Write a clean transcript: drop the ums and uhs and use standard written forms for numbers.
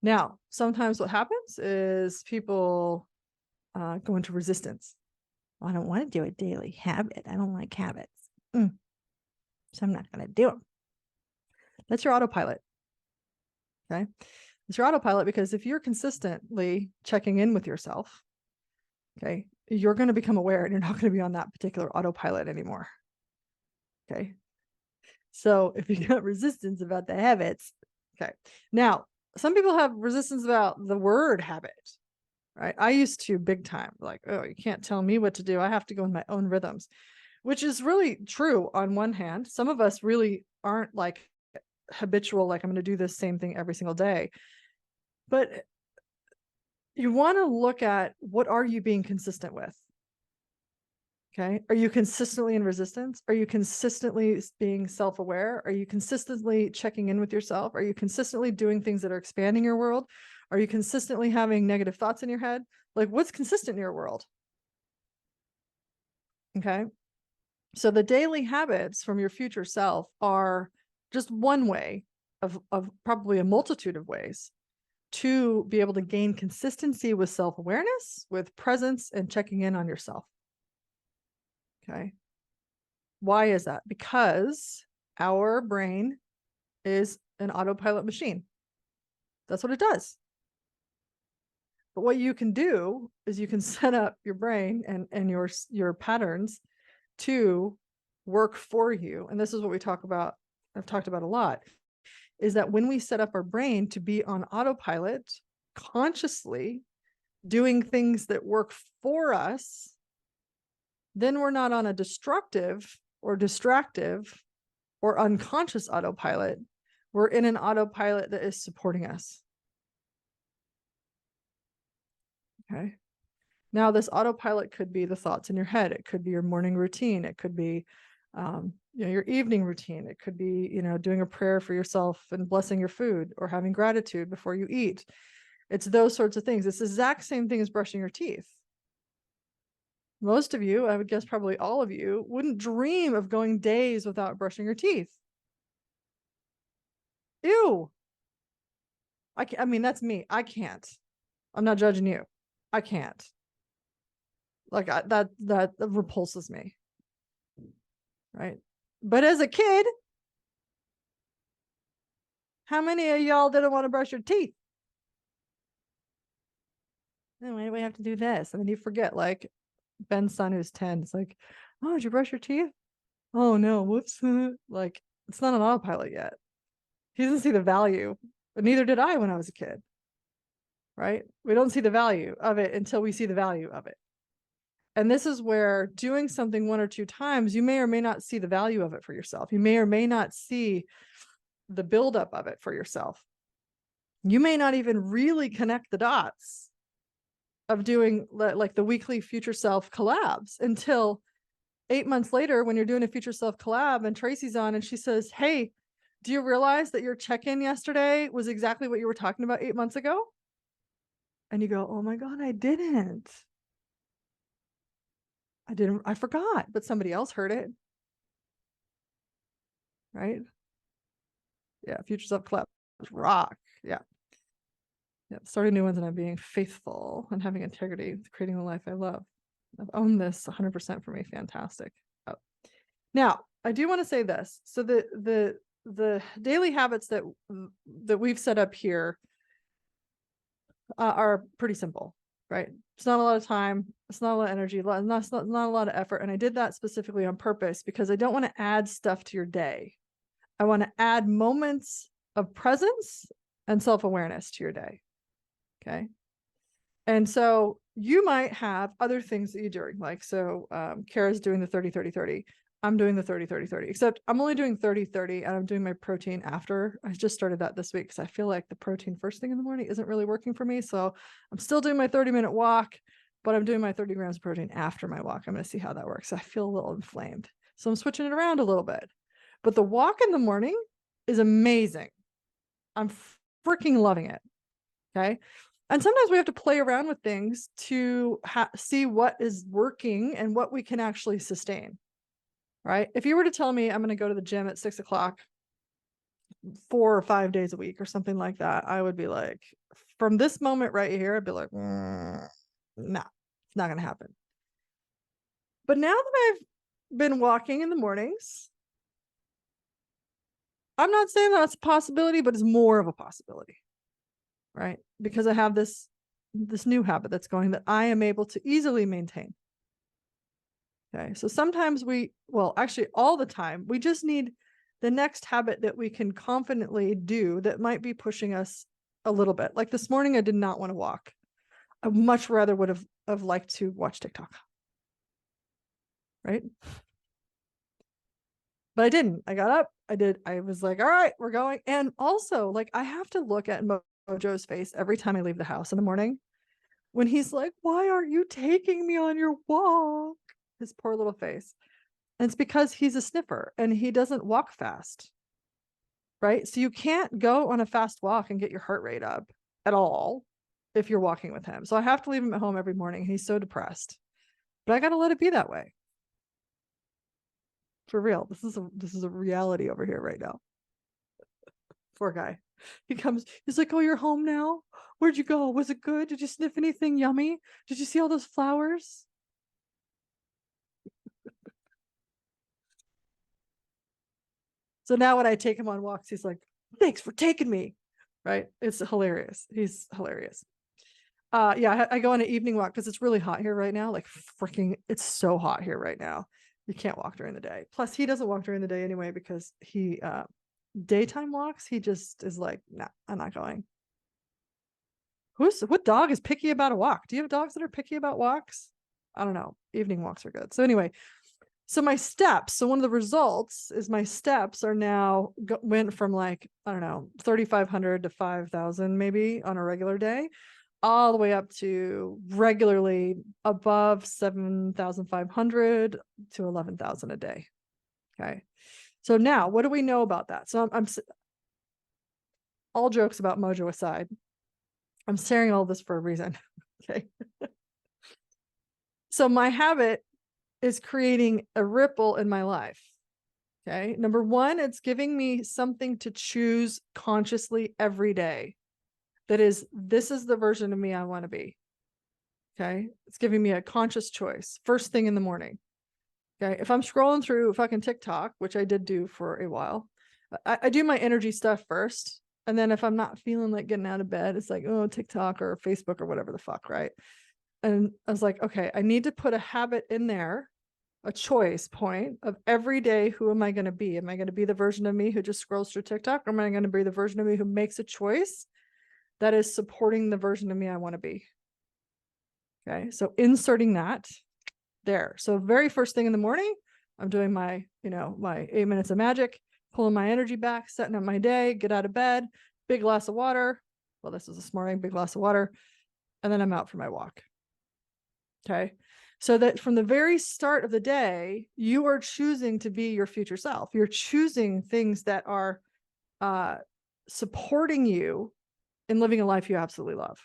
Now, sometimes what happens is people go into resistance. I don't want to do a daily habit. I don't like habits. So I'm not going to do them. That's your autopilot. Okay. It's your autopilot because if you're consistently checking in with yourself, okay, you're going to become aware and you're not going to be on that particular autopilot anymore. Okay. So if you got resistance about the habits, okay. Now, some people have resistance about the word habit, right? I used to big time, like, oh, you can't tell me what to do. I have to go in my own rhythms, which is really true on one hand. Some of us really aren't like habitual, like I'm going to do this same thing every single day. But you want to look at what are you being consistent with? Okay. Are you consistently in resistance? Are you consistently being self-aware? Are you consistently checking in with yourself? Are you consistently doing things that are expanding your world? Are you consistently having negative thoughts in your head? Like, what's consistent in your world? Okay. So the daily habits from your future self are just one way of probably a multitude of ways to be able to gain consistency with self-awareness, with presence, and checking in on yourself. Okay. Why is that? Because our brain is an autopilot machine. That's what it does. But what you can do is you can set up your brain and your patterns to work for you. And this is what we talk about. I've talked about a lot, is that when we set up our brain to be on autopilot, consciously doing things that work for us, then we're not on a destructive or distractive or unconscious autopilot. We're in an autopilot that is supporting us. Okay. Now, this autopilot could be the thoughts in your head. It could be your morning routine. It could be, your evening routine. It could be, doing a prayer for yourself and blessing your food or having gratitude before you eat. It's those sorts of things. It's the exact same thing as brushing your teeth. Most of you, I would guess probably all of you, wouldn't dream of going days without brushing your teeth. Ew. I mean, that's me. I can't. I'm not judging you. I can't. Like that repulses me. Right. But as a kid, how many of y'all didn't want to brush your teeth? Then why do we have to do this? And then you forget, like Ben's son who's 10, it's like, oh, did you brush your teeth? Oh no, whoops. Like, it's not an autopilot yet. He doesn't see the value, but neither did I when I was a kid. Right? We don't see the value of it until we see the value of it. And this is where doing something one or two times, you may or may not see the value of it for yourself. You may or may not see the buildup of it for yourself. You may not even really connect the dots of doing like the weekly future self collabs until 8 months later when you're doing a future self collab and Tracy's on and she says, hey, do you realize that your check-in yesterday was exactly what you were talking about 8 months ago? And you go, oh my God, I didn't. I forgot, but somebody else heard it. Right? Yeah, future self collab rock. Yeah. Yeah, starting new ones and I'm being faithful and having integrity, creating the life I love. I've owned this 100% for me. Fantastic. Oh. Now, I do want to say this. So the daily habits that we've set up here are pretty simple, right? It's not a lot of time. It's not a lot of energy. Not a lot of effort. And I did that specifically on purpose because I don't want to add stuff to your day. I want to add moments of presence and self-awareness to your day. Okay. And so you might have other things that you're doing. Like, so Kara's doing the 30-30-30. I'm doing the 30-30-30, except I'm only doing 30-30 and I'm doing my protein after. I just started that this week because I feel like the protein first thing in the morning isn't really working for me. So I'm still doing my 30-minute walk, but I'm doing my 30 grams of protein after my walk. I'm going to see how that works. I feel a little inflamed. So I'm switching it around a little bit. But the walk in the morning is amazing. I'm freaking loving it. Okay. And sometimes we have to play around with things to see what is working and what we can actually sustain. Right. If you were to tell me I'm going to go to the gym at 6 o'clock 4 or 5 days a week or something like that, I would be like, from this moment right here, I'd be like, no, it's not going to happen. But now that I've been walking in the mornings, I'm not saying that's a possibility, but it's more of a possibility, right? Because I have this new habit that's going that I am able to easily maintain. Okay. So sometimes actually all the time, we just need the next habit that we can confidently do that might be pushing us a little bit. Like this morning, I did not want to walk. I much rather would have liked to watch TikTok. Right. But I didn't. I got up. I was like, all right, we're going. And also, like, I have to look at Mojo's face every time I leave the house in the morning when he's like, why aren't you taking me on your walk? His poor little face. And it's because he's a sniffer and he doesn't walk fast. Right. So you can't go on a fast walk and get your heart rate up at all if you're walking with him. So I have to leave him at home every morning. He's so depressed. But I got to let it be that way. For real. This is a reality over here right now. Poor guy. He's like, oh, you're home now? Where'd you go? Was it good? Did you sniff anything yummy? Did you see all those flowers? So now when I take him on walks, he's like, thanks for taking me. Right? It's hilarious. He's hilarious. Yeah, I go on an evening walk because it's really hot here right now. Like it's so hot here right now. You can't walk during the day. Plus, he doesn't walk during the day anyway because he daytime walks. He just is like, nah, I'm not going. What dog is picky about a walk? Do you have dogs that are picky about walks? I don't know. Evening walks are good. So anyway, so my steps. So one of the results is my steps are now went from like, I don't know, 3,500 to 5,000 maybe on a regular day, all the way up to regularly above 7,500 to 11,000 a day. Okay. So now what do we know about that? So I'm all jokes about Mojo aside, I'm sharing all this for a reason. Okay. So my habit is creating a ripple in my life. Okay. Number one, it's giving me something to choose consciously every day. This is the version of me I want to be. Okay. It's giving me a conscious choice first thing in the morning. Okay. If I'm scrolling through fucking TikTok, which I did do for a while, I do my energy stuff first. And then if I'm not feeling like getting out of bed, it's like, oh, TikTok or Facebook or whatever the fuck. Right. And I was like, okay, I need to put a habit in there, a choice point of every day. Who am I going to be? Am I going to be the version of me who just scrolls through TikTok? Or am I going to be the version of me who makes a choice that is supporting the version of me I want to be? Okay. So inserting that there. So very first thing in the morning, I'm doing my 8 minutes of magic, pulling my energy back, setting up my day, get out of bed, big glass of water. Well, this is this morning, big glass of water. And then I'm out for my walk. Okay. So that from the very start of the day, you are choosing to be your future self. You're choosing things that are supporting you in living a life you absolutely love.